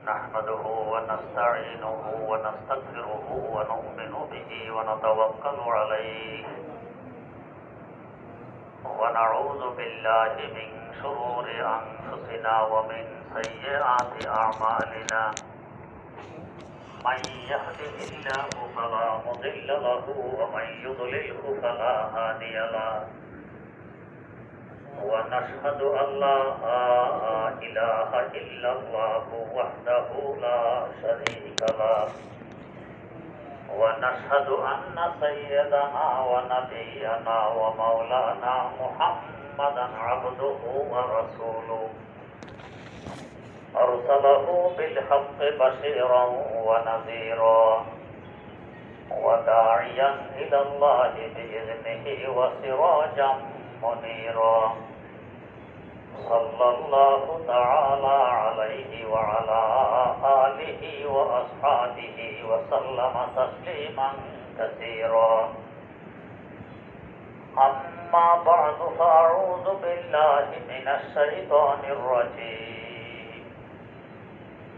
نحمده ونستعينه ونستغفره ونؤمن به ونتوكل عليه ونعوذ بالله من شرور أنفسنا ومن سيئات أعمالنا من يهده الله فلا مضل له ومن يضلله فلا هادي له ونشهد أن لا إله إلا الله وحده لا شريك له ونشهد أن سيدنا ونبينا ومولانا محمدا عبده ورسوله أرسله بالحق بشيرا ونذيرا وداعيا إلى الله بإذنه وسراجا منيرا صلى الله تعالى عليه وعلى آله وأصحابه وسلم تسليما كثيرا أما بعد فأعوذ بالله من الشيطان الرجيم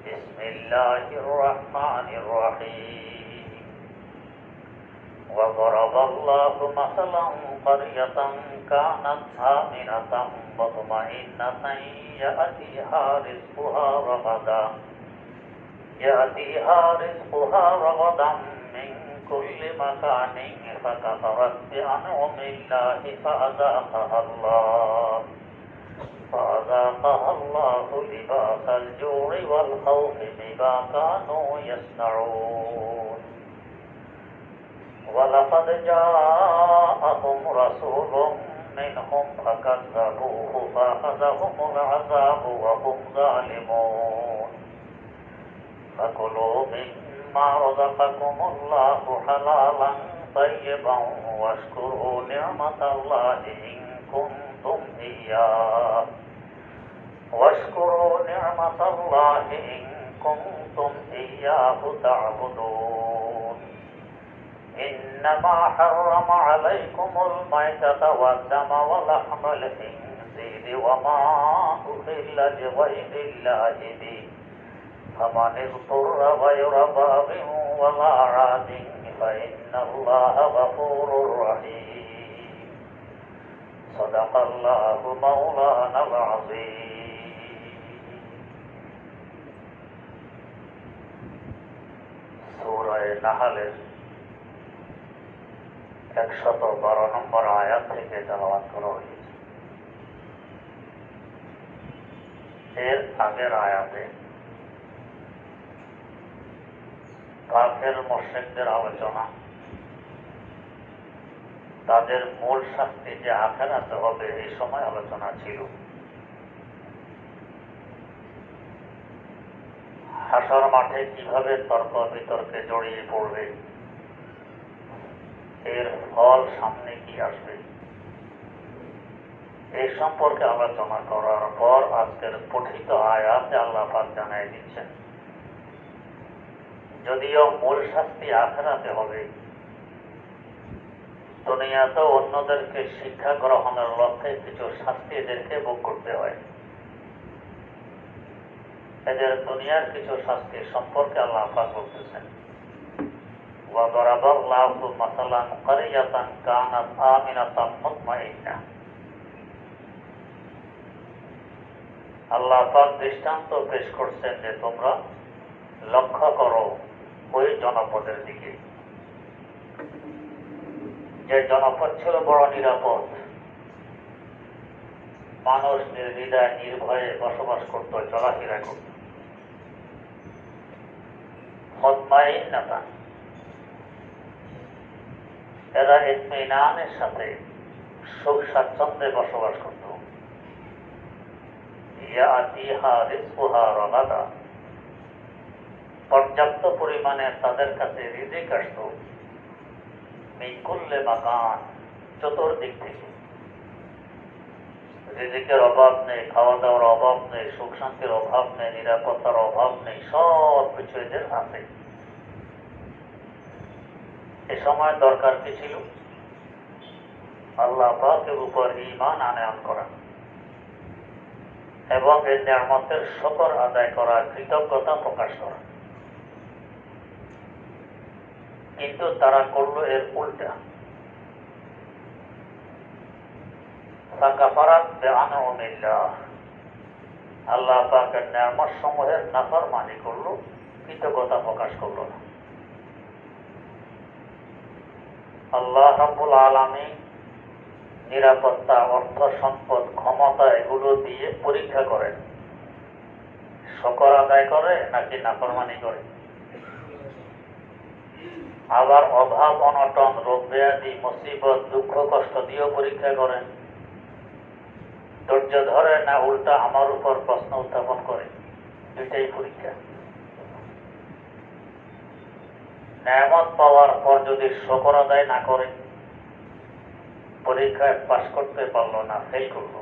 بسم الله الرحمن الرحيم وضرب الله مثلا قرية كانت آمنة مطمئنة يأتيها رزقها رغدا من كل مكان فكفرت بأنعم الله فأذاقها الله لباس الجوع والخوف بما كانوا يصنعون ولقد جاءهم رسول منهم فكذبوه فأخذهم العذاب وهم ظالمون فكلوا مما رزقكم الله حلالا طيبا واشكروا نعمة الله إن كنتم إياه تعبدون إنما حرم عليكم الميتة والدم ولحم الخنزير وما أهل لغير الله به فمن اضطر غير باغ ولا عاد فإن الله غفور رحيم صدق الله مولانا العظيم সূরা নাহলের 112 নম্বর আয়াত থেকে তেলাওয়াত করা হয়েছে। এর আগের আয়াতে কাফের মুশরিকদের আলোচনা, তাদের মূল শাস্তি যে আখিরাতে হবে এই সময় আলোচনা ছিল। হাসর মাঠে কিভাবে তর্ক বিতর্কে জড়িয়ে পড়বে, এর ফল সামনে কি আসবে, এই সম্পর্কে আলোচনা করার পর আজকের পঠিত আয়াতে আল্লাহ পাক জানাই দিচ্ছেন, যদিও মূল শাস্তি আখিরাতে হবে, দুনিয়াতে অন্যদেরকে শিক্ষা গ্রহণের লক্ষ্যে কিছু শাস্তি এদেরকে ভোগ করতে হয়। এদের দুনিয়ার কিছু শাস্তি সম্পর্কে আল্লাহ পাক বলতেছেন, وضرب الله مثلا قرية كانت آمنة مطمئنة। আল্লাহ পাক দৃষ্টান্ত পেশ করছেন যে তোমরা লক্ষ্য করো ওই জনপদের দিকে, যে জনপদ ছিল বড় নিরাপদ, মানুষ নির্দ্বিধায় নির্ভয়ে বসবাস করত, চলাফেরা করত। মুতমাইন্নাতা, এরা ইতমিনানের সাথে সুখ স্বাচ্ছন্দ্যে বসবাস করত। ইয়াতিহা রিজকুহা রাগাদা, পর্যাপ্ত পরিমাণে তাদের কাছে রিজিক আসত। মিন কুল্লি মাকান, চতুর্দিক থেকে। রিজিকের অভাব নেই, খাওয়া দাওয়ার অভাব নেই, সুখ শান্তির অভাব নেই, নিরাপত্তার অভাব নেই, সব কিছু এদের আছে। এ সময় দরকার কি ছিল? আল্লাহ পাকের উপর ঈমান আনয়ন করা, এবং এই নিয়ামতের শুকর আদায় করা, কৃতজ্ঞতা প্রকাশ করা। কিন্তু তারা করলো এর উল্টা। ফাকাফারাত বিআনউমিল্লাহ, আল্লাহ পাকের নিয়ামত সমূহের নাফরমানি করলো, কৃতজ্ঞতা প্রকাশ করলো না। আল্লাহ রাব্বুল আলামিন নিরাপত্তা, অর্থ সম্পদ, ক্ষমতা এগুলো দিয়ে পরীক্ষা করেন, শুকর আদায় করে নাকি নাফরমানি করে। আবার অভাব, অনটন, রোগ ব্যাধি, মুসিবত, দুঃখ কষ্ট দিয়েও পরীক্ষা করেন। ধৈর্য ধরে না উল্টা আমার উপর প্রশ্ন উত্থাপন করে। দুইটাই পরীক্ষা। নেয়ামত পাওয়ার পর যদি শুকর আদায় না করে, পরীক্ষায় পাশ করতে পারলো না, ফেল করলো,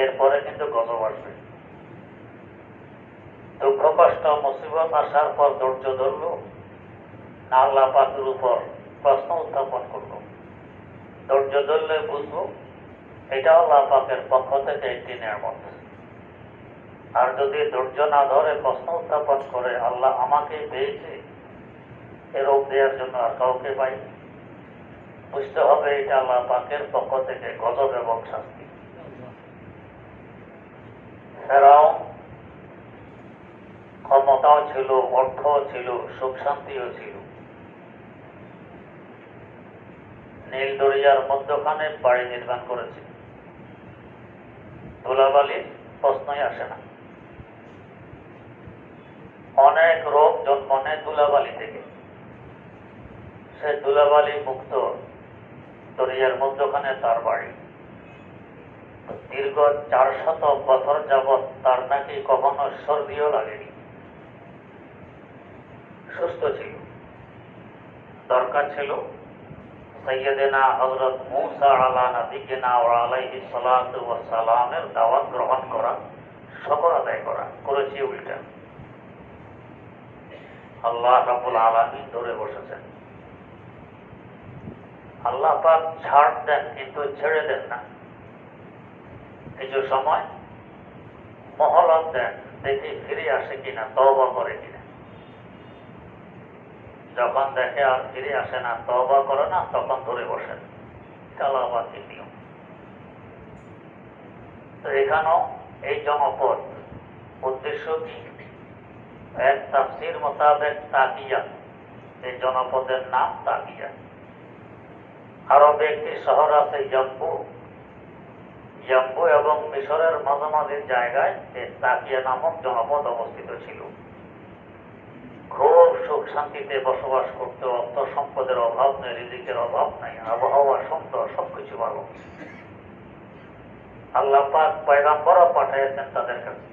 এরপরে কিন্তু গজব আসবে। দুঃখ কষ্ট মুসিবত আসার পর ধৈর্য ধরলো না, আল্লাহ পাকের উপর প্রশ্ন উত্থাপন করলো। ধৈর্য ধরলে বুঝবো এটা আল্লাহ পাকের পক্ষ থেকে একটি নিয়ামত। আর যদি ধৈর্য না ধরে প্রশ্ন উত্থাপন করে, আল্লাহ আমাকে পেয়েছে, এ রোগ দেওয়ার জন্য আর কাউকে পাই, বুঝতে হবে এটা আল্লাহ পাকের পক্ষ থেকে গজব এবং শাস্তি। ফেরাউন ক্ষমতাও ছিল, অর্থও ছিল, সুখ শান্তিও ছিল। নীল দরিয়ার মধ্যখানে বাড়ি নির্মাণ করেছে, ধুলাবালির প্রশ্নই আসে না। অনেক রোগ জন্ম নেয় ধুলাবালি থেকে। সে ধুলাবালি মুক্ত দরিয়ার মধ্যখানে তার বাড়ি। দীর্ঘ 400 বছর যাবৎ তার নাকি কখনো সর্দিও লাগেনি, সুস্থ ছিল। দরকার ছিল সাইয়্যিদানা হযরত মূসা আলা নবিয়িনা ওয়া আলাইহিস সালাতু ওয়াস সালামের দাওয়াত গ্রহণ করা, শুকর আদায় করা। করেছে উল্টা। আল্লাহ রাব্বুল আলামিন ধরে বসেছেন। আল্লাহ পাক ছাড় দেন কিন্তু ছেড়ে দেন না। কিছু সময় মহলত দেন, দেখি ফিরে আসে কিনা, তওবা করে কিনা। যখন দেখে আর ফিরে আসে না, তওবা করে না, তখন ধরে বসেন। আল্লাহ পাকের নিয়ম। তো এখানেও এই জনপদ উদ্দেশ্য কি? এক তাফসীর মোতাবেক তাকিয়া, এই জনপদের নাম তাকিয়া। আরবে একটি শহর আছে ইয়াম্বু। ইয়াম্বু এবং মিশরের মাঝামাঝি জায়গায় এই তাকিয়া নামক জনপদ অবস্থিত ছিল। খুব সুখ শান্তিতে বসবাস করতে, অর্থ সম্পদের অভাব নেই, রিজিকের অভাব নাই, আবহাওয়া সুন্দর, সবকিছু ভালো। আল্লাহ পাক পয়গম্বরও পাঠিয়েছেন তাদের কাছে,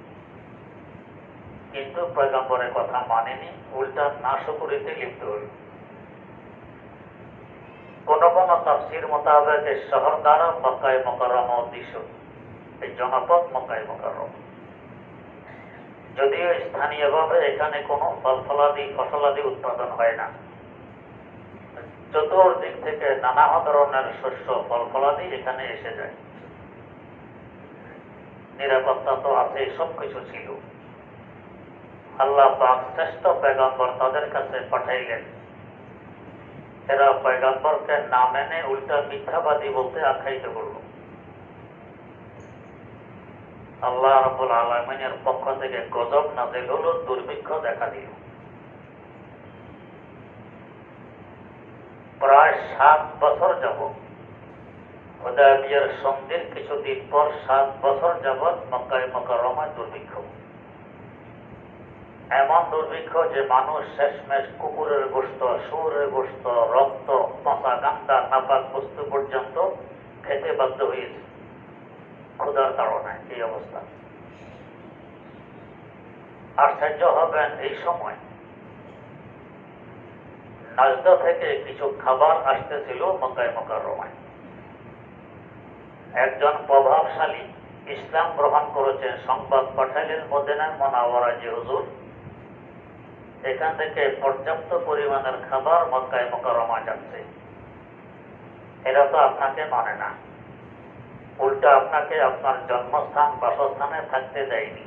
কিন্তু পয়গম্বরের কথা মানেনি, উল্টা নাশকরিতে লিপ্ত হল। কোন কোন তাফসীর মোতাবেক এই শহর দ্বারা মক্কায়ে মুকাররমা উদ্দেশ্য, এই জনপদ মক্কায়ে মুকাররমা। যদিও স্থানীয়ভাবে এখানে কোনো ফসলাদি উৎপাদন হয় না, চতুর্দিক থেকে নানা ধরনের শস্য, ফলফলাদি এখানে এসে যায়। নিরাপত্তা তো আছে, সবকিছু ছিল। আল্লাহ পাক শ্রেষ্ঠ পয়গম্বর তাদের কাছে পাঠাইলেন। এরা পয়গম্বরকে না মেনে উল্টা মিথ্যাবাদী বলতে আখ্যায়িত করল। আল্লাহ রাব্বুল আলামিনের পক্ষ থেকে গজব নাযিল হলো, দুর্ভিক্ষ দেখা দিল। প্রায় 7 বছর যাবৎ, হুদায়বিয়ার সন্ধির কিছুদিন পর 7 বছর যাবৎ মক্কায়ে মুকাররমায় দুর্ভিক্ষ। এমন দুর্ভিক্ষ যে মানুষ শেষমেশ কুকুরের গোশত, শুয়োরের গোশত, রক্ত, পচা গান্দা, নাপাক বস্তু পর্যন্ত খেতে বাধ্য হয়েছে ক্ষুধার তাড়নায়। এই অবস্থা। আশ্চর্য হবেন, এই সময় নাজদ থেকে কিছু খাবার আসতেছিল মক্কায়ে মুকাররমায়। একজন প্রভাবশালী ইসলাম গ্রহণ করেছেন, সংবাদ পাঠাইলেন মদিনা মুনাওয়ারায় যে হুজুর, এখান থেকে পর্যাপ্ত পরিমাণের খাবার মক্কায়ে মুকাররমায় যাচ্ছে। এরা তো আপনাকে মানে না, উল্টা আপনাকে আপনার জন্মস্থান বাসস্থানে থাকতে দেয়নি।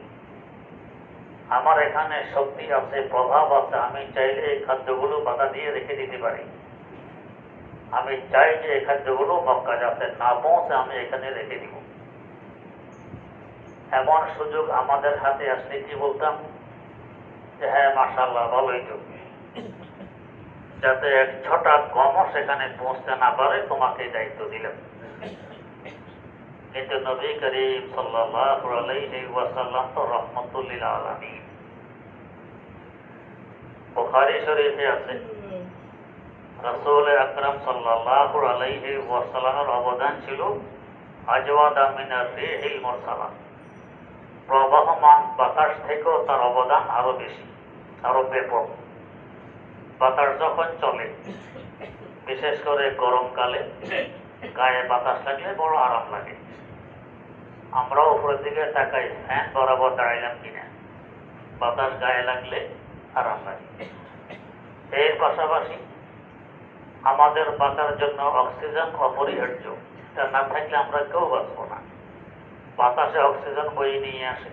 আমার এখানে শক্তি আছে, প্রভাব আছে, আমি চাইলে এই খাদ্যগুলো বাধা দিয়ে রেখে দিতে পারি। আমি চাই যে এই খাদ্যগুলো মক্কা যাতে না পৌঁছে আমি এখানে রেখে দিব। এমন সুযোগ আমাদের হাতে আসলে কি বলতাম যে হ্যাঁ মাশাআল্লাহ ভালোই তো, যাতে এক ছটা গমও সেখানে পৌঁছতে না পারে তোমাকে দায়িত্ব দিলাম। কিন্তু নবী করিম সাল্লাল্লাহু আলাইহি ওয়াসাল্লাম তো রাহমাতুল লিল আলামিন। বুখারী শরীফে আছে রাসূল আকরাম সাল্লাল্লাহু আলাইহি ওয়াসাল্লামের অবদান ছিল আজওয়াদা মিনার রিহিল মুরসালা। প্রবাহমান বাতাস থেকেও তার অবদান আরো বেশি, আরো ব্যাপক। বাতাস যখন চলে, বিশেষ করে গরমকালে গায়ে বাতাস লাগলে বড় আরাম লাগে। আমরা উপরের দিকে তাকাই ফ্যান বরাবর দাঁড়াইলাম কিনা, বাতাস গায়ে লাগলে আরাম লাগে। এর পাশাপাশি আমাদের বাঁচার জন্য অক্সিজেন অপরিহার্য। তা না থাকলে আমরা কেউ বাঁচবো না। বাতাসে অক্সিজেন বয়ে নিয়ে আসে,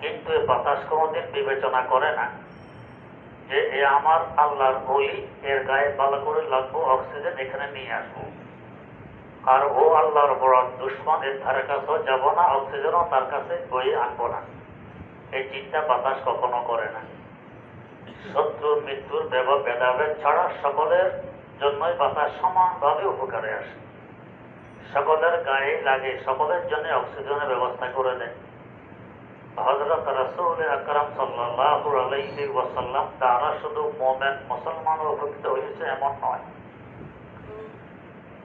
কিন্তু এই বাতাস কোনোদিন বিবেচনা করে না যে এ আমার আল্লাহর ওলি, এর গায়ে ভালো করে লাগবো, অক্সিজেন এখানে নিয়ে আসবো। আর ও আল্লাহর বড় দুশ্মন, এর ধারে কাছেও যাবো না, অক্সিজেনও তার কাছে বয়ে আনবো না। এই চিন্তা বাতাস কখনো করে না। শত্রু মৃত্যুর ভেদাভেদ ছাড়া সকলের জন্যই বাতাস সমানভাবে উপকারে আসে, সকলের গায়ে লাগে, সকলের জন্য অক্সিজেনের ব্যবস্থা করে দেয়। হযরত রাসূল আকরাম সাল্লাল্লাহু আলাইহি ওয়াসাল্লাম তারা শুধু মুমিন মুসলমানও উপকৃত হয়েছে এমন নয়,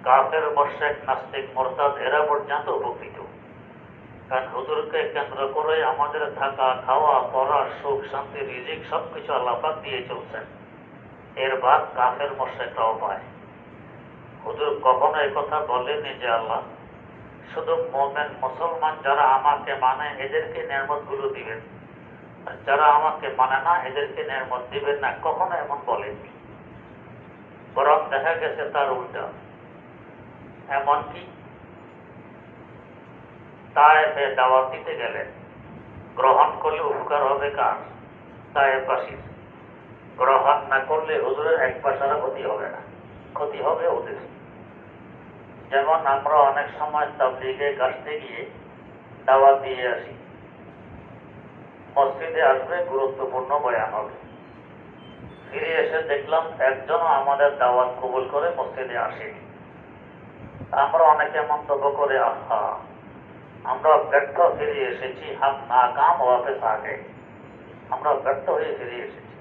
কাফের, মুশরিক, নাস্তিক, মুরতাদ এরা পর্যন্ত উপকৃত। কারণ হুজুরকে কেন্দ্র করে আমাদের থাকা, খাওয়া, পড়া, সুখ, শান্তি, রিজিক সবকিছু আল্লাহ পাক দিয়ে চলছেন। এর ভাগ কাফের মুশরিকরাও পায়। হুজুর কখনো এই কথা বলেননি যে আল্লাহ শুধু মুমিন মুসলমান যারা আমাকে মানে এদেরকে নেয়ামত গুলো দিবেন, আর যারা আমাকে মানে না এদেরকে নেয়ামত দিবেন না, কখনো এমন বলেননি। বরং দেখা গেছে তার উল্টা। এমনকি তায়েফে দাওয়াত দিতে গেলে গ্রহণ করলে উপকার হবে কার? তায়েফবাসীর। গ্রহণ না করলে হুজুরের এক পয়সারও ক্ষতি হবে না, ক্ষতি হবে ওদের। যেমন আমরা অনেক সময় তাবলীগে কাছতে গিয়ে দাওয়াত দিয়ে আসি, মসজিদে আসবে, গুরুত্বপূর্ণ বয়ান হবে, ফিরে এসে দেখলাম একজনও আমাদের দাওয়াত কবুল করে মসজিদে আসেনি। আমরা অনেকে মন্তব্য করে আহা আমরা ব্যর্থ ফিরে এসেছি, হাম নাকাম ওয়াপস আ গয়ে, আমরা ব্যর্থ হয়ে ফিরে এসেছি।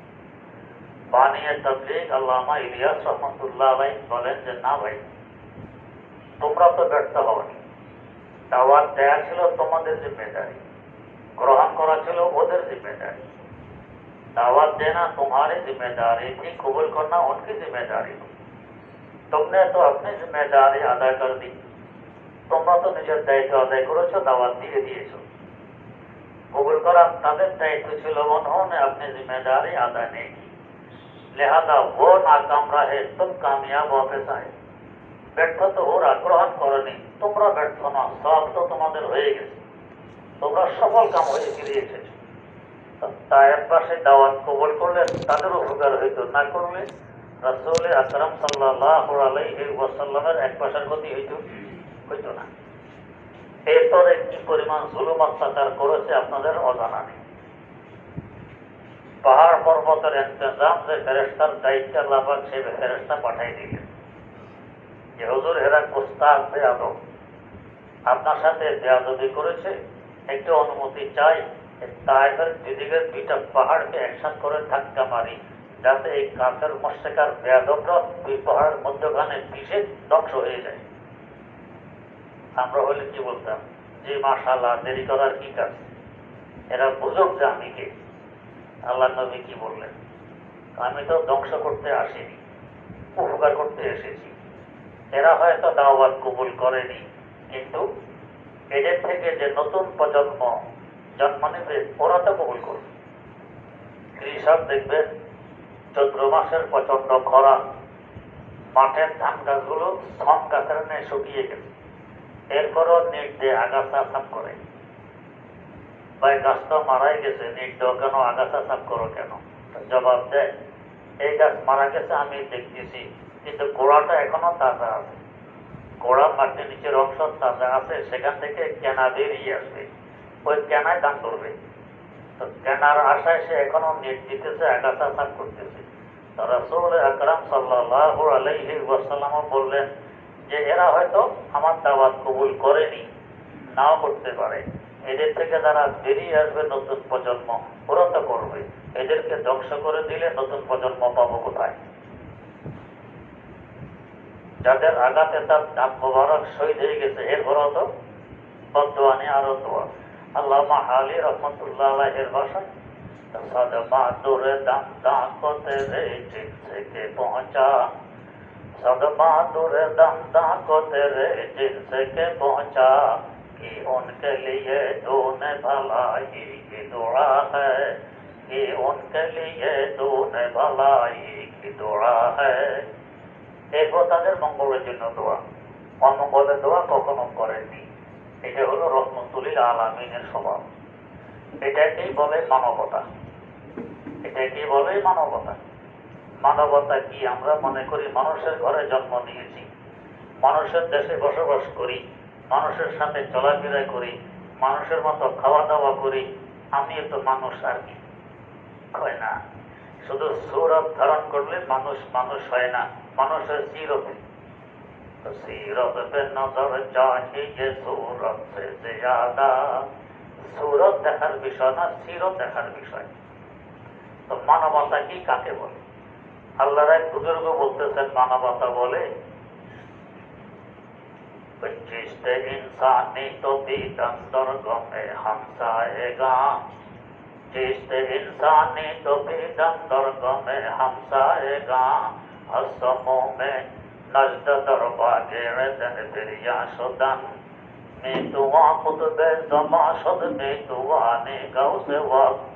বানিয়ে তাবলীগ আল্লামা ইলিয়াস রহমতুল্লাহ আলাইহি বলেন যে না ভাই, তোমরা তো ব্যর্থ হওনি। দাওয়াত দেয়া ছিল তোমাদের जिम्मेदारी, ग्रहण करा ছিল ওদের जिम्मेदारी। दावत देना तुम्हारी जिम्मेदारी थी, कबूल करना उनकी जिम्मेदारी थी। तुमने तो अपनी जिम्मेदारी अदा कर दी। তোমরা তো নিজের দায়িত্ব আদায় করেছো, দাওয়াত দিয়ে দিয়েছো। কবুল করা তাদের দায়িত্ব ছিল, उन्होंने अपनी जिम्मेदारी अदा नहीं की, लिहाजा वो नाकाम रहे, तुम कामयाब वापस आए। ব্যর্থ তো ওরা, গ্রহণ করেনি, তোমরা ব্যর্থ না, সব তো তোমাদের হয়ে গেছে, তোমরা সফল কাম হয়ে ফিরে এসেছো। তায়েফ পাশে দাওয়াত কবুল করলে তাদের উপকার হইতো, না করলে রাসূল আকরাম সাল্লাল্লাহু আলাইহি ওয়াসাল্লামের এক পয়সার ক্ষতি হইতো না। এরপরে কি পরিমাণ জুলুম অত্যাচার করেছে আপনাদের অজানা নেই। পাহাড় পর্বতের ইন্তজাম যে ফেরেশতার দায়িত্ব আল্লাহ পাক সেই ফেরেশতা পাঠাই দিলেন যে হুজুর এরা গোস্তাখ বেয়াদব, আপনার সাথে বেয়াদবি করেছে, একটু অনুমতি চাই, তায়েফের দুদিকের দুইটা পাহাড়কে একসাথ করে ধাক্কা মারি, যাতে এই কাফের মুশরিকার বেয়াদবরা দুই পাহাড়ের মধ্যখানে পিষে ধ্বংস হয়ে যায়। আমরা হলে কি বলতাম যে মাশাআল্লাহ, দেরি করার কি কাজ, এরা বুঝুক যে আমি কে। আল্লাহ নবী কি বললেন? আমি তো ধ্বংস করতে আসিনি, উপকার করতে এসেছি। এরা হয়তো দাওয়াত কবুল করেনি, কিন্তু এদের থেকে যে নতুন প্রজন্ম জন্ম নেবে ওরা তো কবুল করবে। কৃষক দেখবেন চৈত্র মাসের প্রচন্ড খরা, মাঠের ধান গাছগুলো সম গাছের ন্যায় শুকিয়ে গেছে, এরপরও নেট দিয়ে আগাছা সাফ করে। ভাই গাছ তো মারাই গেছে, নেট দেওয়া কেন, আগাছা সাফ করো কেন? জবাব দেয়, এই গাছ মারা গেছে আমি দেখতেছি, কিন্তু গোড়াটা এখনো তাজা আছে। গোড়া মাটির নিচের অংশ তাজা আছে, সেখান থেকে কেনা বেরিয়ে আসবে, ওই কেনায় দান করবে। তো কেনার আশায় সে এখনো নেট দিতেছে, আগাছা সাফ করতেছে। তো রাসূল আকরাম সাল্লাল্লাহু আলাইহি ওয়াসাল্লাম বললেন যে এরা হয়তো আমার দাওয়াত কবুল করেনি, নাও করতে পারে। এদের থেকে যারা বেরিয়ে আসবে নতুন প্রজন্ম, ওরা তো করবে। এদেরকে ধ্বংস করে দিলে নতুন প্রজন্ম পাবো কোথায়? যাদের আঘাতে তার দাঁত মোবারক শহীদ হয়ে গেছে, এরপরও তো বদদোয়া নিয়ে আরো দোয়া। আল্লামা আলী রহমতুল্লাহ আলাইহির ভাষায়, सदमा दूर दम दांतों तेरे जिनसे के पहुंचा, सदमा दूर दम दांतों तेरे जिनसे के पहुंचा, कि उनके लिए तूने भलाई की दुआ है, कि उनके लिए तूने भलाई की दुआ है। এরপর তাদের মঙ্গলের জন্য দোয়া, অমঙ্গলের দোয়া কখনো করেননি। এটা হলো রহমতুল আলামিনের স্বভাব। এটাকেই বলে মানবতা, এটাকেই বলে মানবতা। মানবতা কি? আমরা মনে করি মানুষের ঘরে জন্ম নিয়েছি, মানুষের দেশে বসবাস করি, মানুষের সাথে চলাফেরা করি, মানুষের মতো খাওয়া দাওয়া করি, আমিও তো মানুষ, আর কি হয় না। শুধু সূরত ধারণ করলে মানুষ মানুষ হয় না, মানুষের সিরতে। তো সিরত পে নজর চাহিয়ে সূরত সে জিয়াদা, সূরত দেখার বিষয় না, সিরত দেখার বিষয়। তো মানবতা কি, কাকে বলে? আল্লাহর এক বুজুর্গ বলতেছেন মানবতা বলে जिससे इंसानी तो भी दंदर गमे हमसाएगा, जिससे इंसानी तो भी दंदर गमे हमसाएगा, हसमों में नजद दरबा गेरे दन दरिया शुदन, में दुआ खुतबे जमा शुद में दुआ ने गौ से वक्त,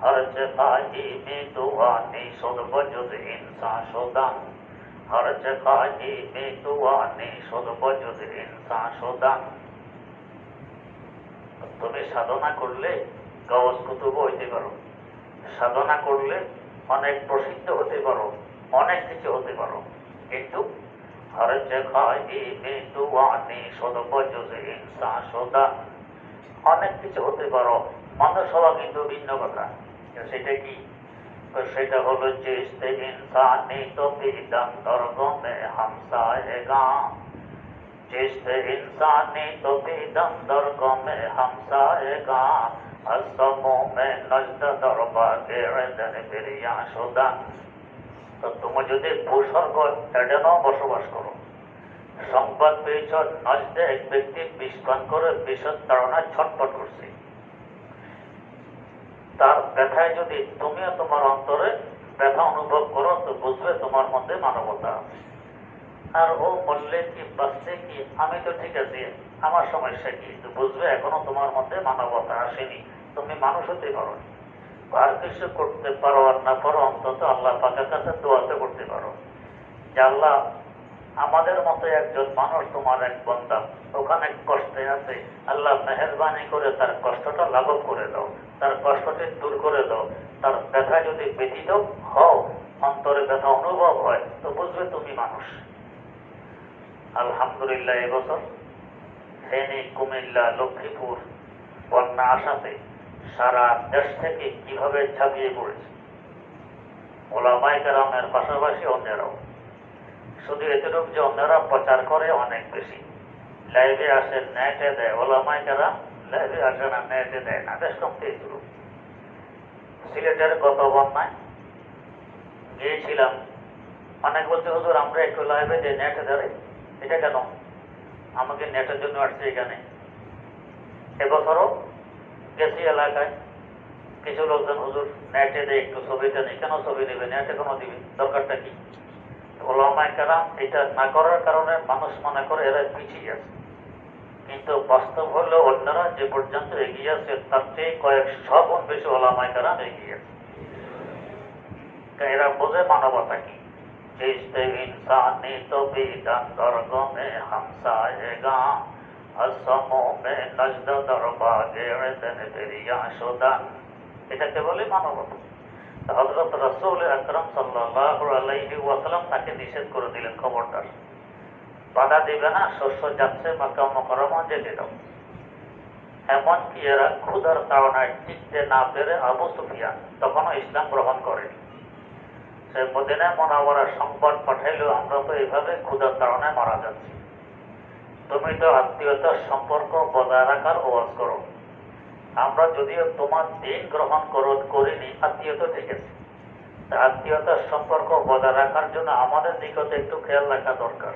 हर जगही में दुआ ने शुद वजुद इंसान शुदन, हर जगही में दुआ ने शुद वजुद इंसान शुदन। তুমি সাধনা করলে গৌস কুতুব হইতে পারো, সাধনা করলে অনেক প্রসিদ্ধ হতে পারো, অনেক কিছু হতে পারো, কিন্তু हर जगह में दुआ ने शुद वजुद इंसान शुदन, অনেক কিছু হতে পারো, মানুষ হওয়া কিন্তু ভিন্ন কথা। সেটা কি? সেটা হলো जिससे इंसानी तो भी दंदर गमे हमसाएगा, जिससे इंसानी तो भी दंदर गमे हमसाएगा, हसमों में नजद दरबा गेरे दन दरिया शुदन। তো তুমি যদি ভূস্বর্গ এডেনও বসবাস করো, সংবাদ পেয়েছ নজদে এক ব্যক্তি বিষ পান করে বিষের তাড়নায় ছটফট করছে, তার ব্যথায় যদি তুমিও তোমার অন্তরে ব্যথা অনুভব করো, তো বুঝবে তোমার মধ্যে মানবতা আছে। আর ও বললে কি, বাঁচছে কি, আমি তো ঠিক আছি, আমার সমস্যা কি, তো বুঝবে এখনো তোমার মধ্যে মানবতা আসেনি, তুমি মানুষ হতে পারো। আর কিছু করতে পারো আর না পারো, অন্তত আল্লাহ পাকের কাছে দোয়াতে করতে পারো যে আল্লাহ, আমাদের মতো একজন মানুষ তোমার এক বান্দা ওখানে কষ্টে আছে, আল্লাহ মেহেরবানি করে তার কষ্টটা লাঘব করে দাও, তার কষ্টটি দূর করে দাও, তার ব্যথা যদি ব্যথিত হও, অন্তরে ব্যথা অনুভব হয়, তো বুঝবে তুমি মানুষ। আলহামদুলিল্লাহ এবছর ফেনী, কুমিল্লা, লক্ষ্মীপুর বন্যা আসাতে সারা দেশ থেকে কিভাবে ঝাঁপিয়ে পড়েছে ওলামায়ে কেরামের পাশাপাশি অন্যরাও। শুধু এতটুকু যে অন্যরা প্রচার করে অনেক বেশি, লাইভে আসে, নেটে দেয়, ওলামায়ে কেরাম লাইভে আসে না, নেটে দেয় না, বেশ কম পেয়েছিল। সিলেটের গত বন্যায় গিয়েছিলাম, অনেক বলতে হুজুর আমরা একটু লাইভে যে নেটে ধরে, এটা কেন? আমাকে নেটের জন্য আসছে এখানে। এবছরও গেছি এলাকায়, কিছু লোকজন হুজুর নেটে দেয় একটু ছবিটা নেই, কেন ছবি নেবে, নেটে কোনো দিবে, দরকারটা কি? ওলামায়ে কেরাম এটা না করার কারণে মানুষ মনে করে এরা পিছিয়ে আছে, কিন্তু বাস্তব হলো অন্যরা যে পর্যন্ত এগিয়ে আছে তার চেয়ে কয়েকশো গুণ বেশি ওলামায়ে কেরাম এগিয়ে আছে। এরা বোঝে মানবতা কি। रिश्ते इंसानी तो बीदन दर्गों में हमसाएगा असमों में नजद दरबागे दिन बेरिया शुदन। এটাকে বলে মানবতা। হযরত রাসূল আকরাম সাল্লাল্লাহু আলাইহি ওয়াসাল্লাম তাকে নিষেধ করে দিলেন, খবরদার বাধা দিবে না, শস্য যাচ্ছে মক্কা মুকাররমা যেতে দাও। এমনকি এরা ক্ষুধার তাড়নায় টিকতে না পেরে আবু সুফিয়ান তখনও ইসলাম গ্রহণ করেনি। সে মদিনায় মুনাওয়ারার সংবাদ পাঠাইলেও আমরা তো এইভাবে ক্ষুধার তাড়নায় মারা যাচ্ছি, তুমি তো আত্মীয়তার সম্পর্ক বজায় রাখার ওয়াজ করো। আমরা যদিও তোমার দিন গ্রহণ করিনি, আত্মীয়তা ঠিক আছে, আত্মীয়তার সম্পর্ক বজায় রাখার জন্য আমাদের দিকে একটু খেয়াল রাখা দরকার।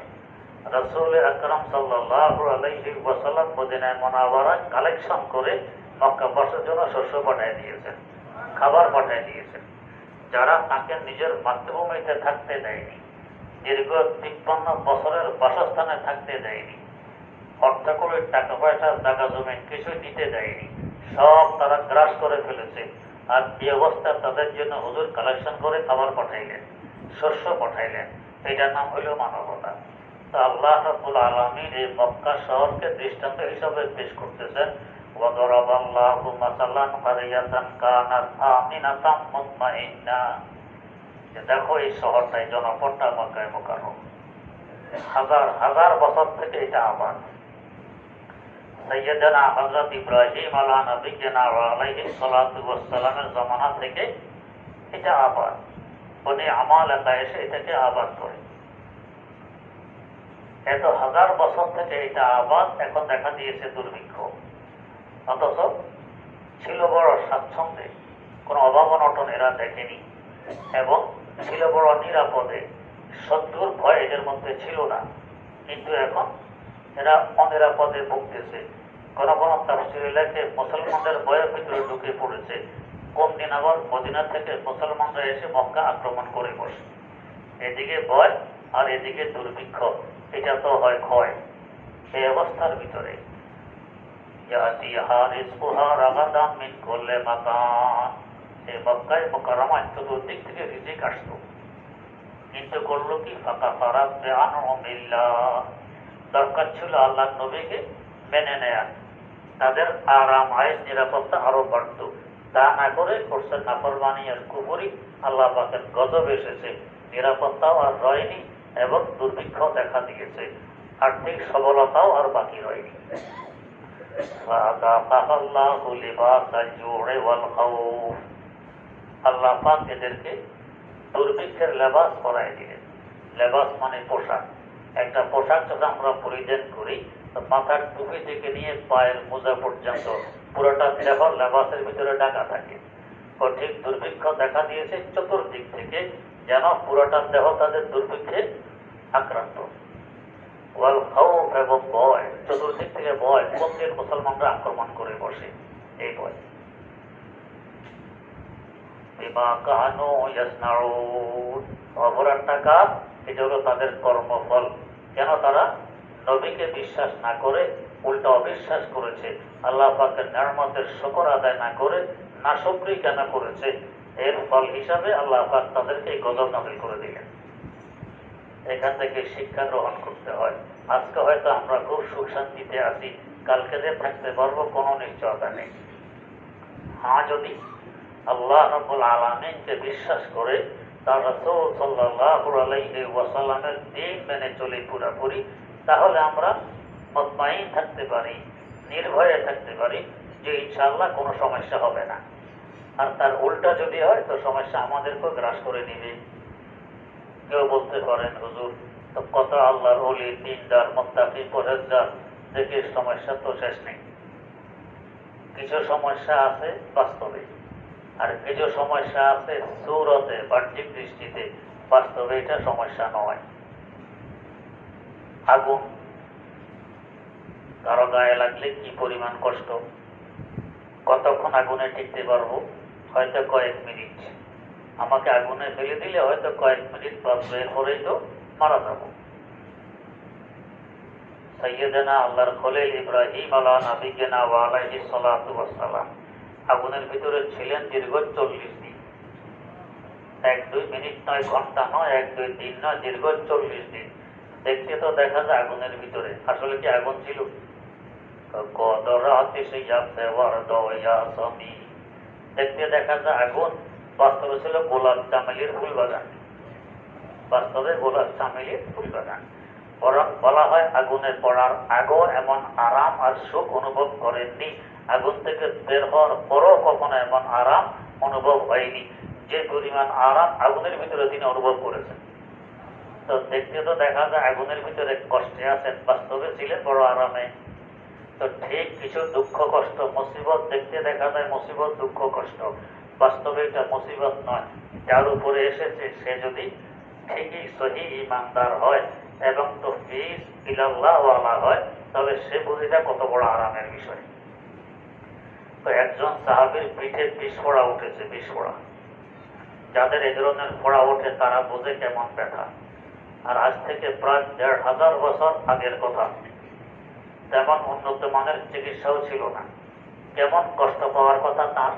রাসূল আকরাম সাল্লাল্লাহু আলাইহি ওয়াসাল্লাম মদিনায় মুনাওয়ারায় কালেকশন করে মক্কাবাসীর জন্য শস্য পাঠিয়ে দিয়েছেন, খাবার পাঠিয়ে দিয়েছেন। যারা তাকে নিজের মাতৃভূমিতে থাকতে দেয়নি, দীর্ঘ 53 বছরের বাসস্থানে থাকতে দেয়নি, অর্থকরী টাকা পয়সা জায়গা জমি কিছু দিতে দেয়নি, সব তারা গ্রাস করে ফেলেছে। আর এই অবস্থা তাদের জন্য হুজুর কালেকশন করে খাবার পাঠাইলেন, শস্য পাঠাইলেন। এটার নাম হইল মানবতা। তো আল্লাহ রাব্বুল আলামিন এই মক্কা শহরকে দৃষ্টান্ত হিসাবে পেশ করতেছেন। وضرب الله مثلا قرية كانت آمنة مطمئنة। দেখো এই শহরটাই জনপদটা মক্কায় মুকাররম, হাজার হাজার বছর থেকে এটা আবাদ। সৈয়দনা হযরত ইব্রাহিম আলা নবিয়িনা ওয়া আলাইহিস সালাতু ওয়াস সালামের জামানা থেকে এটা আবাদ। বনি আমালাকা এসে এটাকে আবাদ করে। এত হাজার বছর থেকে এটা আবাদ, এখন দেখা দিয়েছে দুর্ভিক্ষ। অথচ ছিল বড় স্বাচ্ছন্দ্যে, কোনো অভাব অনটন এরা দেখেনি, এবং ছিল বড় নিরাপদে, শত্রুর ভয় এদের মধ্যে ছিল না। কিন্তু এখন এরা অনিরাপদে ভুগতেছে। কোন কোন তাফসীরে লেখে মুসলমানদের ভয়ের ভিতরে ঢুকে পড়েছে। কোন দিন আবার মদিনা থেকে মুসলমানরা এসে মক্কা আক্রমণ করে বসে। এদিকে ভয় আর এদিকে দুর্ভিক্ষ, এটা তো হয় ক্ষয়। এই অবস্থার ভিতরে চতুর্দিক থেকে রিজিক আসতো, কিন্তু করলো কি ফাঁকা ফারাক দরকার ছিল আল্লাহ নবীকে মেনে নেয়া, তাদের আরাম আয়ের নিরাপত্তা আরো বাড়ত। তা না করে করছে নাফরমানি আর কুফরি। আল্লাহ পাকের গজব এসেছে, নিরাপত্তাও আর রয়নি এবং দুর্ভিক্ষ দেখা দিয়েছে, আর্থিক সবলতাও আর বাকি রয়নি। আল্লাহ পাক এদেরকে দুর্ভিক্ষের লেবাস পরাই দিলেন। লেবাস মানে পোশাক। একটা পোশাক যখন আমরা পরিধান করি, মাথার টুপি থেকে নিয়ে পায়ের মোজা পর্যন্ত পুরোটা দেহ লেবাসের ভিতরে ঢাকা থাকে। ও ঠিক দুর্ভিক্ষ দেখা দিয়েছে চতুর্দিক থেকে, যেন পুরোটা দেহ তাদের দুর্ভিক্ষে আক্রান্ত। ওয়াল খাউফ এবং ভয়, চতুর্দিক থেকে ভয়, কোন দিন মুসলমানরা আক্রমণ করে বসে, এই ভয়। বিমা কানু ইয়াসনাউন, অপরাধটা কাজ, এটা হলো তাদের কর্মফল। কেন তারা নবীকে বিশ্বাস না করে উল্টা অবিশ্বাস করেছে, আল্লাহ পাকের নিয়ামতের শুকর আদায় না করে নাশুকরি কেন করেছে, এর ফল হিসাবে আল্লাহ পাক তাদেরকে গজব নাযিল করে দিলেন। এখান থেকে শিক্ষা গ্রহণ করতে হয়। আজকে হয়তো আমরা খুব সুখ শান্তিতে আছি, কালকে যে থাকতে পারবো কোনো নিশ্চয়তা নেই। হ্যাঁ, যদি আল্লাহ রাব্বুল আলামিনকে বিশ্বাস করে তার রাসূল সাল্লাল্লাহু আলাইহি ওয়াসাল্লামের দিন মেনে চলে পুরোপুরি, তাহলে আমরা মুতমাইন থাকতে পারি, নির্ভয়ে থাকতে পারি যে ইনশাআল্লাহ কোনো সমস্যা হবে না। আর তার উল্টা যদি হয় তো সমস্যা আমাদেরকেও গ্রাস করে নিবে। কেউ বলতে পারেন, হুজুর তো কত আল্লাহর ওলি, দিনদার, মুত্তাকি, পরহেজগার, দেখি সমস্যা তো শেষ নেই। কিছু সমস্যা আছে বাস্তবে, আর কিছু সমস্যা আছে সূরতে, বাহ্যিক দৃষ্টিতে, বাস্তবে এটা সমস্যা নয়। আগুন কারো গায়ে লাগলে কি পরিমাণ কষ্ট, কতক্ষণ আগুনে টিকতে পারবো? হয়তো কয়েক মিনিট। আমাকে আগুনে ফেলে দিলে হয়তো কয়েক মিনিট বের করেই তো মারা যাব। সাইয়েদেনা আল্লাহর খলিল ইব্রাহিম আলা নবিয়িনা ওয়া আলাইহিস সালাতু ওয়াস সালাম আগুনের ভিতরে ছিলেন দীর্ঘ 40 দিন। 1-2 মিনিট নয়, ঘন্টা নয়, 1-2 দিন নয়, দীর্ঘ 40 দিন। দেখতে তো দেখা যায় আগুনের ভিতরে। আসলে কি আগুন ছিল? দেখতে দেখা যায় আগুন, বাস্তবে ছিল গোলাপ চামেলির ফুল বাগান। বাস্তবে গোলাপ চামেলির ফুল বাগান। বরং বলা হয় আগুনে পড়ার আগেও এমন আরাম আর সুখ অনুভব করেননি, আগুন থেকে বের হওয়ার পরও কখনো এমন আরাম অনুভব হয়নি যে পরিমাণ আরাম আগুনের ভিতরে তিনি অনুভব করেছেন। তো দেখতে তো দেখা যায় আগুনের ভিতরে কষ্টে আছেন, বাস্তবে ছিলেন বড় আরামে। তো ঠিক কিছু দুঃখ কষ্ট মুসিবত দেখতে দেখা যায় মুসিবত দুঃখ কষ্ট, বাস্তবে এটা মুসিবত নয়। যার উপরে এসেছে সে যদি ঠিকই সহি ইমানদার হয় এবং তৌফিক ইলাল্লাহ ওয়ালা হয়, তবে সে বুঝিটা কত বড় আরামের বিষয়। তো একজন সাহাবীর পিঠে বিস্ফোরা উঠেছে, বিস্ফোরা। যাদের এ ধরনের ফোড়া ওঠে তারা বোঝে কেমন ব্যথা। আর আজ থেকে প্রায় 1500 বছর আগের কথা। তেমন উন্নত মানের চিকিৎসাও ছিল না। কেমন কষ্ট পাওয়ার কথা তার।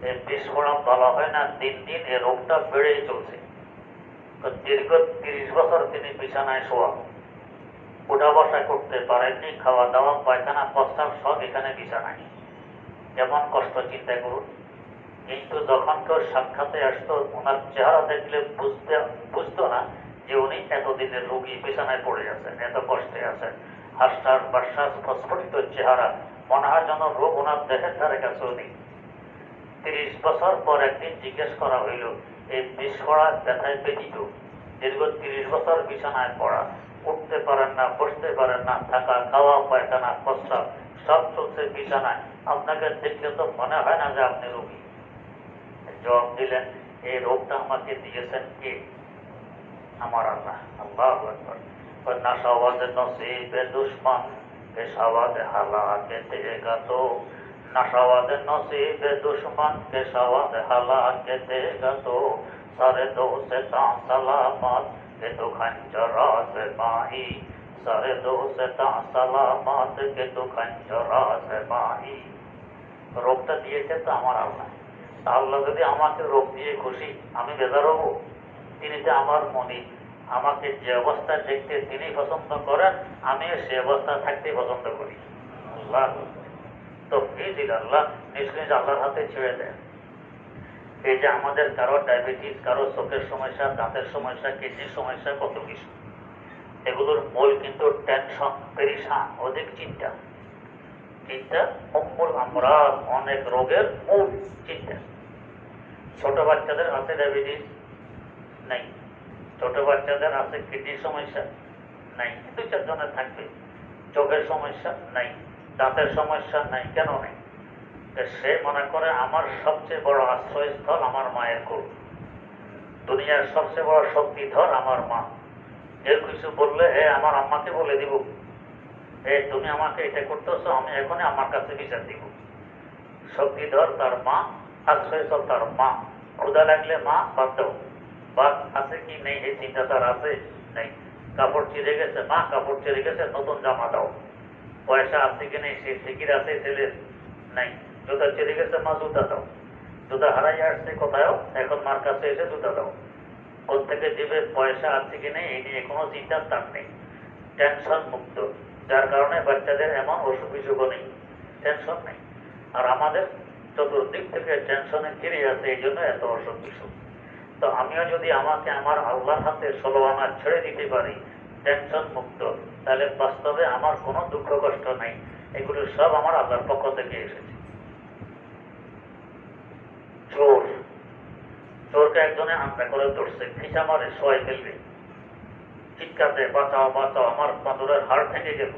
এই বিস্ফোরণ বলা হয় না, দিন দিন এ রোগটা বেড়েই চলছে। দীর্ঘ 30 বছর তিনি বিছানায় শোয়া, উঠা বসা করতে পারেননি, খাওয়া দাওয়া পায়খানা প্রস্তাব সব এখানে বিছানায়। কেমন কষ্ট চিন্তা করুন। কিন্তু যখন কেউ সাক্ষাতে আসতো, ওনার চেহারা দেখলে বুঝতো না যে উনি এতদিনের রোগী, বিছানায় পড়ে আছেন, এত কষ্টে আছেন। হাসটাস বাসাস প্রস্ফুটিত চেহারা, মনে হয় যেন রোগ ওনার দেহের ধারে কাছেও নেই। 30 বছর পর একদিন জিজ্ঞেস করা হইল, এই বিস্ফোরণ ব্যথায় ব্যথিত, দীর্ঘ 30 বছর বিছানায় পড়া, উঠতে পারেন না, বসতে পারেন না, থাকা খাওয়া পায়খানা প্রস্রাব সব চলছে বিছানায়, আপনাকে দেখলে তো মনে হয় না যে আপনি রোগী। জবাব দিলেন, এই রোগটা আমাকে দিয়েছেন কে? আমার আল্লাহ। আল্লাহু আকবার। নাশাওয়াত নসিবে দুশমন পেশাওয়াত হালাকে দেগা তো, নাশাওয়াত নসিবে দুশমন পেশাওয়াত হালাকে দেগা তো, সারে দো সে তা সালামত কে তো খঞ্জরা সে মাহি, সারে দো সে তা সালামত কে তো খঞ্জরা সে মাহি। রোগটা দিয়েছে তো আমার আল্লাহ। আল্লাহ যদি আমাকে রোগ দিয়ে খুশি, আমি বেজার হব? তিনি যে আমার মনি, আমাকে যে অবস্থায় দেখতে তিনি পছন্দ করেন, আমিও সে অবস্থায় থাকতে পছন্দ করি। আল্লাহ তো দিল আল্লাহ নিজ নিজ আল্লাহর হাতে ছেড়ে দেন। এই যে আমাদের কারো ডায়াবেটিস, কারো চোখের সমস্যা, দাঁতের সমস্যা, কিডনির সমস্যা, কত কিছু, এগুলোর মূল কিন্তু টেনশন, পেরেশান, অধিক চিন্তা। চিন্তা অম্মুল আমরাদ, অনেক রোগের মূল চিন্তা। ছোট বাচ্চাদের আছে ডায়াবেটিস নাই, ছোট বাচ্চাদের আছে কিডনির সমস্যা নাই, 2-4 জনের থাকবে। চোখের সমস্যা নাই, দাঁতের সমস্যা নাই, কেন নেই? সে মনে করে আমার সবচেয়ে বড় আশ্রয়স্থল আমার মায়ের কোল, দুনিয়ার সবচেয়ে বড় শক্তিধর আমার মা। কেউ কিছু বললে আমার আম্মাকে বলে দিব, তুমি আমাকে এটা করতেছো, আমি এখনই আমার কাছে বিচার দিব। শক্তিধর তার মা, আশ্রয়স্থল তার মা। ক্ষুধা লাগলে মা ভাত দাও, ভাত আছে কি নেই এই চিন্তা তার আছে নেই। কাপড় ছিঁড়ে গেছে মা, কাপড় ছিঁড়ে গেছে নতুন জামা দাও। পয়সা আছে কি নেই, সে সিকির আছে ছেলের নাই। জুতা ছিঁড়ে গেছে মা, জুতা দাও। জুতা হারাই আসছে কোথাও, এখন মার কাছে এসে জুতা দাও। কোথেকে দিবে, পয়সা আছে কি নেই এই নিয়ে কোনো চিন্তা তার নেই। টেনশন মুক্ত, যার কারণে বাচ্চাদের এমন অসুখ বিসুখও নেই, টেনশন নেই। আর আমাদের চতুর্দিক থেকে টেনশনে ঘিরে আছে, এই জন্য এত অসুখ বিসুখ। তো আমিও যদি আমাকে আমার আল্লাহর হাতে 16 আনা ছেড়ে দিতে পারি, টেনশন মুক্ত, তাহলে বাস্তবে আমার কোনো দুঃখ কষ্ট নাই। এগুলো সব আমার আল্লাহর পক্ষ থেকে এসেছে। চোর, চোরকে একজনে আন্না করে ধরছে, খিচা মারে শোয়াই ফেলবে, চিৎকাতে বাঁচাও বাঁচাও, আমার বাঁদরের হাড় ভেঙে গেল।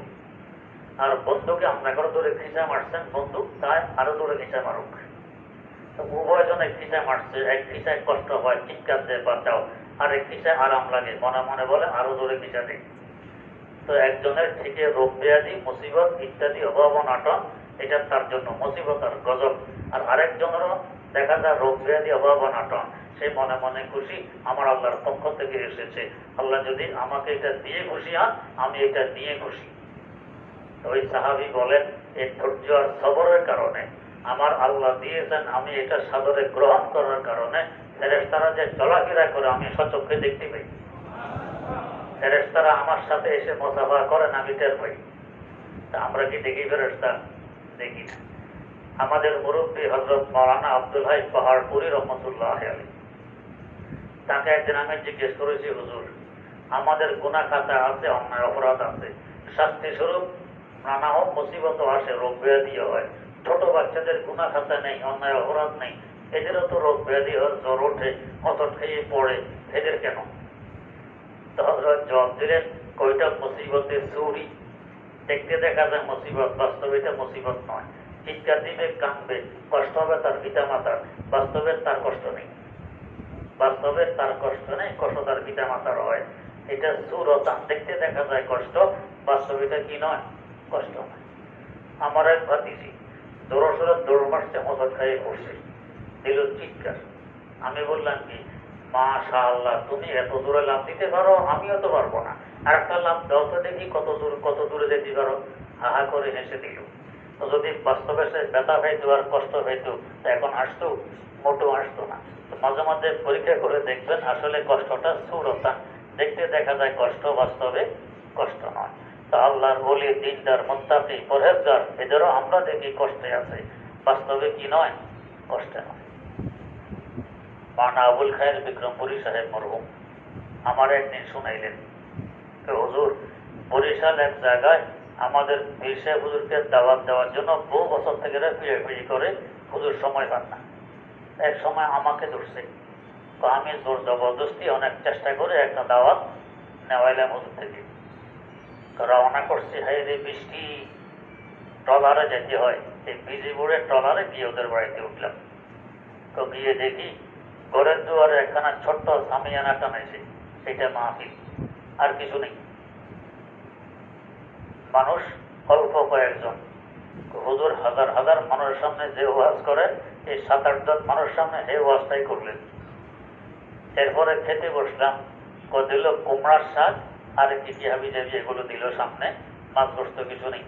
আর বন্ধুকে আন্না করে ধরে খিচা মারছেন, বন্ধু তাই আরো ধরে খিচা মারুক। উভয়জনে খিচা মারছে, এক খিচায় কষ্ট হয়, চিৎকাতে বাঁচাও, আর এক খিচায় আরাম লাগে, মনে মনে বলে আরো ধরে খিচা দেয়। তো একজনের থেকে রোগ ব্যাধি, মুসিবত ইত্যাদি অভাব অনাটন, এটা তার জন্য মুসিবত আর গজব। আর আরেকজনেরও দেখা যায় রোগ ব্যাধি অভাব অনাটন, সে মনে মনে খুশি, আমার আল্লাহর পক্ষ থেকে এসেছে, আল্লাহ যদি আমাকে এটা দিয়ে খুশি হন, আমি এটা নিয়ে খুশি। তো ওই সাহাবী বলেন, এই ধৈর্য আর সবরের কারণে আমার আল্লাহ দিয়েছেন, আমি এটা সাদরে গ্রহণ করার কারণে ফেরেশতারা যে চলাফেরা করে আমি সচক্ষে দেখতে পাই। ফেরেশতারা আমার সাথে এসে মুসাফা করেন, আমি টের পাই। তা আমরা কি দেখি ফেরেশতা? দেখি না। আমাদের মুরব্বী হযরত মাওলানা আব্দুল হাই পাহাড়পুরি রহমতুল্লাহ আলাইহি, তাকে একদিন আমি জিজ্ঞেস করেছি, হুজুর আমাদের গুনাহ খাতা আছে, অন্যায় অপরাধ আছে, শাস্তি স্বরূপ নানা মুসিবত আসে, রোগ ব্যাধিও হয়। ছোট বাচ্চাদের গুনাহ খাতা নেই, অন্যায় অপরাধ নেই, এদেরও তো রোগ ব্যাধি হয়, জ্বর ওঠে, হঠাৎ খেয়ে পড়ে, এদের কেন? তো হযরত জবাব দিলেন, কয়টা মুসিবতের চুরি দেখতে দেখা যায় মুসিবত, বাস্তবে এটা মুসিবত নয়। চিৎকার দিবে, কাঁদবে, কষ্ট হবে তার পিতা মাতার, বাস্তবে তার কষ্ট নেই। বাস্তবে তার কষ্ট নেই, কষ্ট তার পিতা মাতার হয়। এটা সুরতান, দেখতে দেখা যায় কষ্ট, বাস্তবে এটা কি নয়? কষ্ট নয়। আমার এক ভাতিজি দৌড় দৌড় মারছে, মদত খাইয়ে পড়ছে, দিল চিৎকার। আমি বললাম কি, মাশাআল্লাহ, তুমি এত দূরে লাভ দিতে পারো, আমিও তো পারবো না, আর একটা লাভ দাও তো দেখি কত দূরে যেতে পারো। হাহা করে হেসে দিল। তো যদি বাস্তবে সে ব্যথা পাইতো আর কষ্ট পাইতো, এখন আসতো? মোটেও আসতো না। তো মাঝে মাঝে পরীক্ষা করে দেখবেন আসলে কষ্টটা সুরতা, দেখতে দেখা যায় কষ্ট, বাস্তবে কষ্ট নয়। তো আল্লাহর ওলি, দিনদার, মুত্তাকি, পরহেজগার, এদেরও আমরা দেখি কষ্টে আছে, বাস্তবে কি নয়? কষ্টে নয়। মাওলানা আবুল খায়ের বিক্রমপুরী সাহেব মরহুম আমার একদিন শুনাইলেন, হুজুর বরিশাল এক জায়গায় আমাদের পীর সাহেব হুজুরকে দাওয়াত দেওয়ার জন্য বহু বছর থেকে পিড়াপিড়ি করে, হুজুর সময় পান না। এক সময় আমাকে ধরছে, তো আমি জোর জবরদস্তি অনেক চেষ্টা করে একটা দাওয়াত নেওয়াইলাম হুজুর থেকে। রওনা করছি, হাই রে বৃষ্টি, ট্রলারে যেতে হয়, এই বিজিপুরে ট্রলারে গিয়ে ওদের বাড়িতে উঠলাম। তো গিয়ে দেখি ঘরের দুয়ারে একখানা ছোট্ট সামিয়ানা টানাইছে, সেটা মাহফিল, আর কিছু নেই। মানুষ অল্প কয়েকজন। হুজুর হাজার হাজার মানুষের সামনে যে ওয়াজ করে, এই 7-8 জন মানুষের সামনে এই ওয়াজটাই করলেন। এরপরে খেতে বসলাম, দিল কুমড়ার শাক আর কি হাবি জাবি এগুলো দিল সামনে, মাছ গোস্ত কিছু নেই।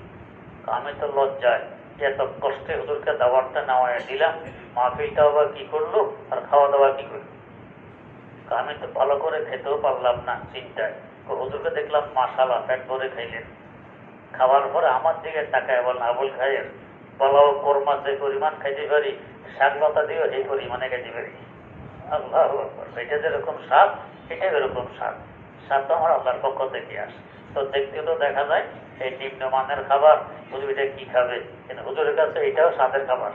আমি তো লজ্জায় এত কষ্টে হুজুরকে দাওয়াতটা নেওয়ায় দিলাম, মাহফিলটাও বা কি করলো আর খাওয়া দাওয়া কি করলো। আমি তো ভালো করে খেতেও পারলাম না চিন্তায়। হুজুরকে দেখলাম মাশাআল্লাহ পেট ভরে খাইলেন। খাওয়ার পরে আমার দিকে তাকায় বলেন, আবুল খায়ের পোলাও কোরমা যে পরিমাণ খাইতে পারি, শাক লতা দিয়েও এই পরিমাণে খাইতে পারি। আল্লাহু আকবার, এটা যেরকম স্বাদ, এটা এরকম স্বাদ। স্বাদ তো আমার আল্লাহর পক্ষ থেকে আসে। তো দেখতে তো দেখা যায় এই নিম্নমানের খাবার, হুজুর এটা কি খাবে, কিন্তু হুজুরের কাছে এটাও স্বাদের খাবার।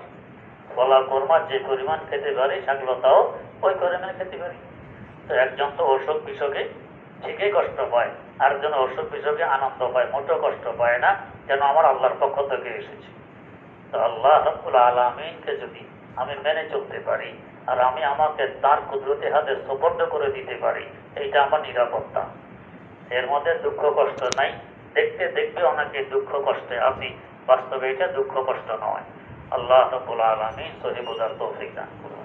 পোলাও কোরমা যে পরিমাণ খেতে পারি, শাক লতাও ওই পরিমাণে খেতে পারি। তো একজন তো অসুখ বিসুখে ঠিকই কষ্ট পায়, আরেকজন অসুখ বিসুখে আনন্দ পায়, মোটেও কষ্ট পায় না, যেন আমার আল্লাহর পক্ষ থেকে এসেছে। তো আল্লাহ রাব্বুল আলামিনকে যদি আমি মেনে চলতে পারি, আর আমি আমাকে তার কুদরতি হাতে সুপর্দ করে দিতে পারি, এইটা আমার নিরাপত্তা। এর মধ্যে দুঃখ কষ্ট নাই। দেখতে দেখবে অনেকে দুঃখ কষ্টে আছি, বাস্তবে এটা দুঃখ কষ্ট নয়। আল্লাহ রাব্বুল আলামিন সহি বোঝার তৌফিক দান করুন।